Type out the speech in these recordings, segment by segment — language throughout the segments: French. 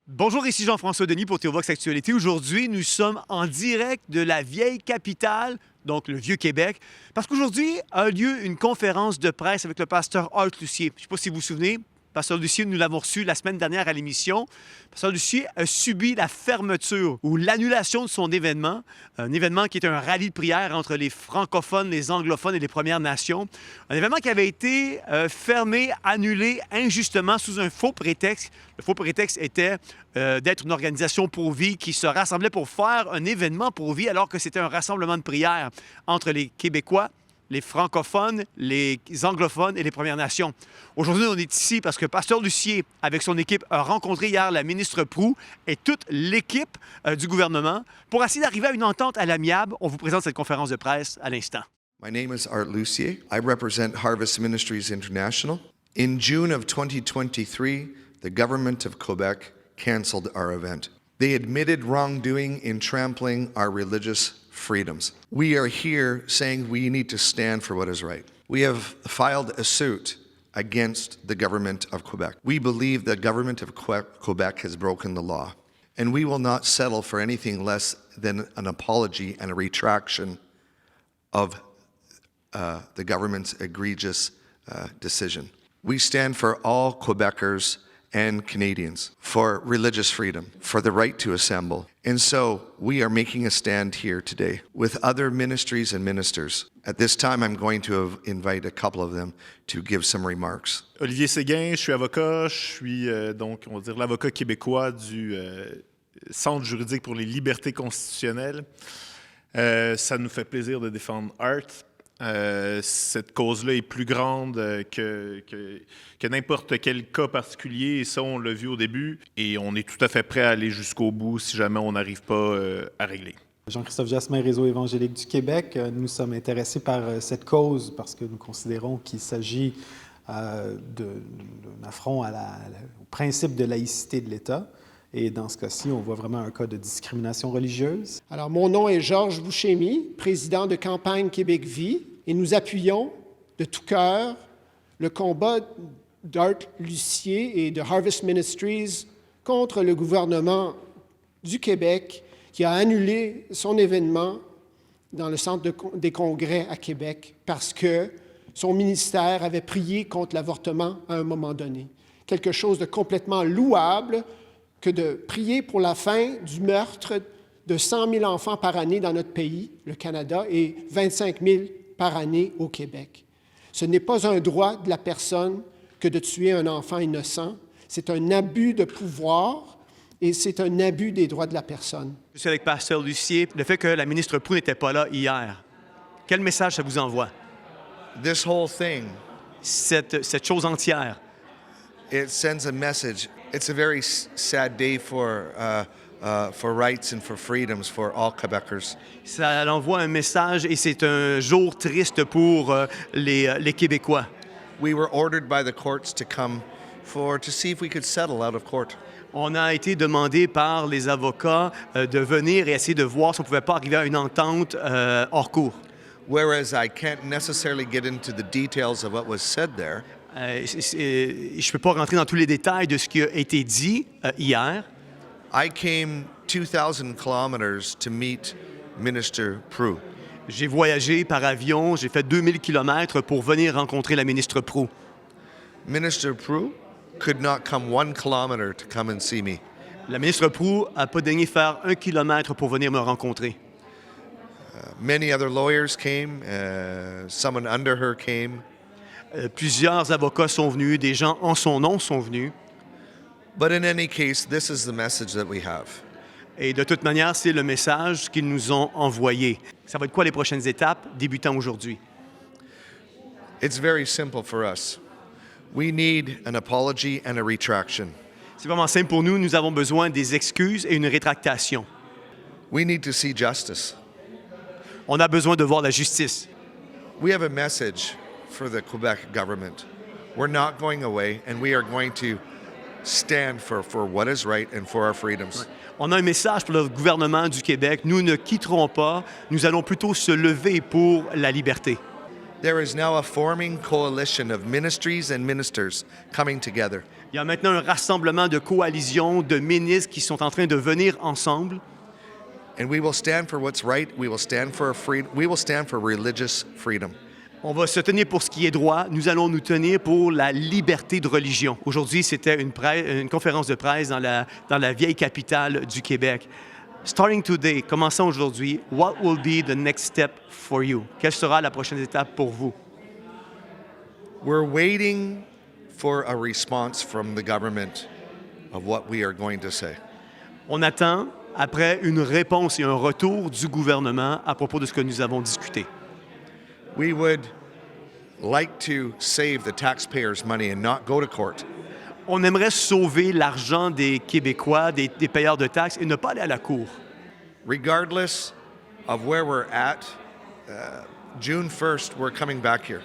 Bonjour, ici Jean-François Denis pour Théovox Actualité. Aujourd'hui, nous sommes en direct de la vieille capitale, donc le Vieux-Québec, parce qu'aujourd'hui a lieu une conférence de presse avec le pasteur Art Lucier. Je ne sais pas si vous vous souvenez, pasteur Lucier, nous l'avons reçu la semaine dernière à l'émission. Pasteur Lucier a subi la fermeture ou l'annulation de son événement, un événement qui est un rallye de prière entre les francophones, les anglophones et les Premières Nations. Un événement qui avait été fermé, annulé injustement sous un faux prétexte. Le faux prétexte était d'être une organisation pour vie qui se rassemblait pour faire un événement pour vie alors que c'était un rassemblement de prière entre les Québécois, les francophones, les anglophones et les Premières Nations. Aujourd'hui, on est ici parce que pasteur Lucier, avec son équipe, a rencontré hier la ministre Proulx et toute l'équipe du gouvernement pour essayer d'arriver à une entente à l'amiable. On vous présente cette conférence de presse à l'instant. My name is Art Lucier. I represent Harvest Ministries International. In June of 2023, the government of Quebec canceled our event. They admitted wrongdoing in trampling our religious freedoms. We are here saying we need to stand for what is right. We have filed a suit against the government of Quebec. We believe the government of Quebec has broken the law, and we will not settle for anything less than an apology and a retraction of the government's egregious decision. We stand for all Quebecers and Canadians, for religious freedom, for the right to assemble. And so we are making a stand here today with other ministries and ministers. At this time, I'm going to invite a couple of them to give some remarks. Olivier Séguin, je suis avocat, je suis donc, on va dire, l'avocat québécois du Centre juridique pour les libertés constitutionnelles. Ça nous fait plaisir de défendre Art. Cette cause-là est plus grande que n'importe quel cas particulier, et ça, on l'a vu au début, et on est tout à fait prêt à aller jusqu'au bout si jamais on n'arrive pas à régler. Jean-Christophe Jasmin, Réseau évangélique du Québec. Nous sommes intéressés par cette cause parce que nous considérons qu'il s'agit d'un affront au principe de laïcité de l'État. Et dans ce cas-ci, on voit vraiment un cas de discrimination religieuse. Alors, mon nom est Georges Bouchemi, président de Campagne Québec Vie, et nous appuyons de tout cœur le combat d'Art Lucier et de Harvest Ministries contre le gouvernement du Québec qui a annulé son événement dans le Centre des congrès à Québec parce que son ministère avait prié contre l'avortement à un moment donné. Quelque chose de complètement louable que de prier pour la fin du meurtre de 100 000 enfants par année dans notre pays, le Canada, et 25 000 par année au Québec. Ce n'est pas un droit de la personne que de tuer un enfant innocent. C'est un abus de pouvoir et c'est un abus des droits de la personne. Je suis avec pasteur Lucier. Le fait que la ministre Proulx n'était pas là hier, quel message ça vous envoie? This whole thing, Cette chose entière. it sends a message. It's a very sad day for rights and for freedoms for all Quebecers. Ça envoie un message et c'est un jour triste pour les Québécois. We were ordered by the courts to come to see if we could settle out of court. On a été demandé par les avocats de venir et essayer de voir si on ne pouvait pas arriver à une entente hors cours. Whereas I can't necessarily get into the details of what was said there. Je ne peux pas rentrer dans tous les détails de ce qui a été dit hier. I came 2,000 kilometers to meet Minister Proulx. J'ai voyagé par avion, j'ai fait 2000 kilomètres pour venir rencontrer la ministre Proulx. Minister Proulx could not come 1 kilometer to come and see me. La ministre Proulx n'a pas daigné faire 1 kilomètre pour venir me rencontrer. Many other lawyers came, someone under her came. Plusieurs avocats sont venus, des gens en son nom sont venus. But in any case, this is the message that we have. Et de toute manière, c'est le message qu'ils nous ont envoyé. Ça va être quoi les prochaines étapes débutant aujourd'hui? It's very simple for us. We need an apology and a retraction. C'est vraiment simple pour nous. Nous avons besoin des excuses et une rétractation. We need to see justice. On a besoin de voir la justice. We have a message for the Quebec government. We're not going away, and we are going to stand for what is right and for our freedoms. On a un message pour le gouvernement du Québec. Nous ne quitterons pas. Nous allons plutôt se lever pour la liberté. There is now a forming coalition of ministries and ministers coming together. Il y a maintenant un rassemblement de coalitions, de ministres qui sont en train de venir ensemble. And we will stand for what's right. We will stand for we will stand for religious freedom. On va se tenir pour ce qui est droit. Nous allons nous tenir pour la liberté de religion. Aujourd'hui, c'était une conférence de presse dans la vieille capitale du Québec. Starting today, commençons aujourd'hui, what will be the next step for you? Quelle sera la prochaine étape pour vous? We're waiting for a response from the government of what we are going to say. On attend, après, une réponse et un retour du gouvernement à propos de ce que nous avons discuté. We would like to save the taxpayers' money and not go to court. On aimerait sauver l'argent des Québécois, des payeurs de taxes et ne pas aller à la cour. Regardless of where we're at, June 1st, we're coming back here.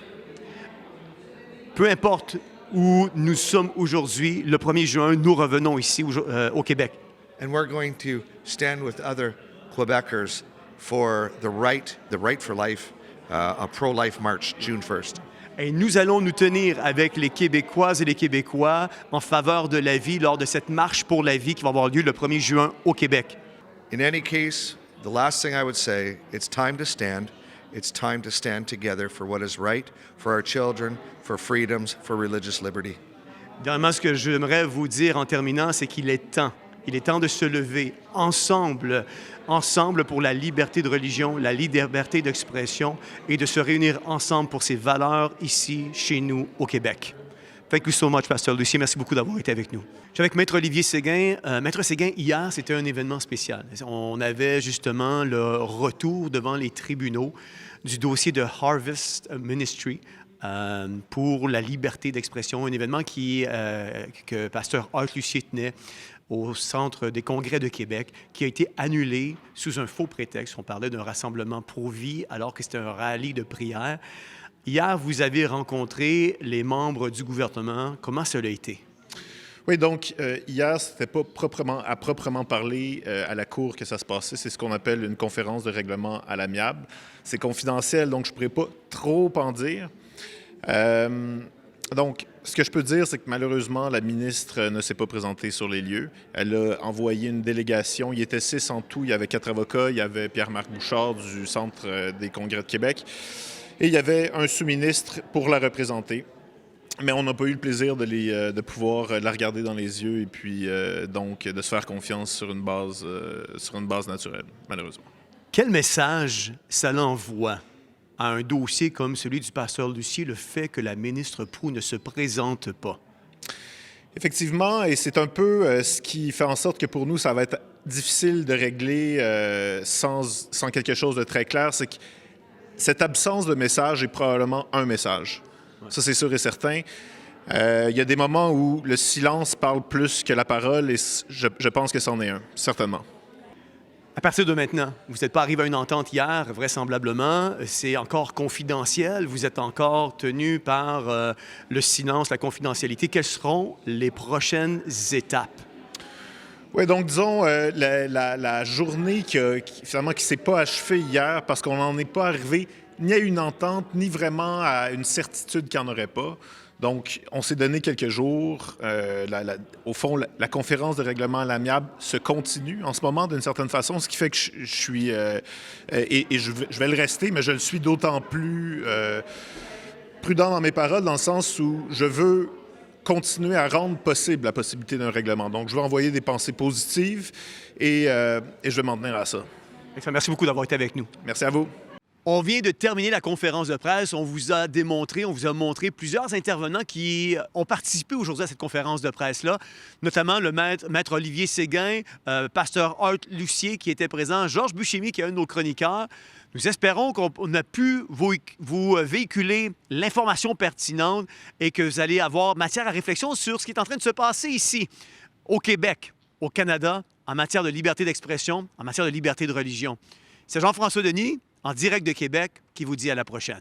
Peu importe où nous sommes aujourd'hui, le 1er juin, nous revenons ici au Québec. And we're going to stand with other Quebecers for the right for life, a pro-life march, June 1st. Et nous allons nous tenir avec les Québécoises et les Québécois en faveur de la vie lors de cette marche pour la vie qui va avoir lieu le 1er juin au Québec. In any case, the last thing I would say, it's time to stand. It's time to stand together for what is right, for our children, for freedoms, for religious liberty. Dernièrement, ce que j'aimerais vous dire en terminant, c'est qu'il est temps. Il est temps de se lever ensemble pour la liberté de religion, la liberté d'expression et de se réunir ensemble pour ces valeurs ici, chez nous, au Québec. Thank you so much, Pasteur Lucier. Merci beaucoup d'avoir été avec nous. Je suis avec Maître Olivier Séguin. Maître Séguin, hier, c'était un événement spécial. On avait justement le retour devant les tribunaux du dossier de Harvest Ministry pour la liberté d'expression, un événement que Pasteur Art Lucier tenait au Centre des congrès de Québec, qui a été annulé sous un faux prétexte. On parlait d'un rassemblement pro-vie alors que c'était un rallye de prière. Hier, vous avez rencontré les membres du gouvernement. Comment cela a été? Oui, donc hier, c'était pas à proprement parler à la Cour que ça se passait. C'est ce qu'on appelle une conférence de règlement à l'amiable. C'est confidentiel, donc je ne pourrais pas trop en dire. Donc, ce que je peux dire, c'est que malheureusement, la ministre ne s'est pas présentée sur les lieux. Elle a envoyé une délégation. Il était 6 en tout. Il y avait 4 avocats. Il y avait Pierre-Marc Bouchard du Centre des congrès de Québec. Et il y avait un sous-ministre pour la représenter. Mais on n'a pas eu le plaisir de pouvoir la regarder dans les yeux et puis donc de se faire confiance sur une base naturelle, malheureusement. Quel message ça l'envoie à un dossier comme celui du pasteur Lucier, le fait que la ministre Proulx ne se présente pas? Effectivement, et c'est un peu ce qui fait en sorte que pour nous, ça va être difficile de régler sans quelque chose de très clair. C'est que cette absence de message est probablement un message. Ouais. Ça, c'est sûr et certain. Il y a des moments où le silence parle plus que la parole et je pense que c'en est un, certainement. À partir de maintenant, vous n'êtes pas arrivé à une entente hier, vraisemblablement. C'est encore confidentiel. Vous êtes encore tenu par le silence, la confidentialité. Quelles seront les prochaines étapes? Oui, donc disons, la journée qui ne s'est pas achevée hier parce qu'on n'en est pas arrivé ni à une entente, ni vraiment à une certitude qu'il n'y en aurait pas. Donc, on s'est donné quelques jours. Au fond, la conférence de règlement à l'amiable se continue en ce moment d'une certaine façon, ce qui fait que je suis... je vais le rester, mais je le suis d'autant plus prudent dans mes paroles, dans le sens où je veux continuer à rendre possible la possibilité d'un règlement. Donc, je veux envoyer des pensées positives et je vais m'en tenir à ça. Merci beaucoup d'avoir été avec nous. Merci à vous. On vient de terminer la conférence de presse. On vous a montré plusieurs intervenants qui ont participé aujourd'hui à cette conférence de presse-là, notamment le maître Olivier Séguin, pasteur Art Lucier qui était présent, Georges Buscemi qui est un de nos chroniqueurs. Nous espérons qu'on a pu vous véhiculer l'information pertinente et que vous allez avoir matière à réflexion sur ce qui est en train de se passer ici, au Québec, au Canada, en matière de liberté d'expression, en matière de liberté de religion. C'est Jean-François Denis, en direct de Québec, qui vous dit à la prochaine.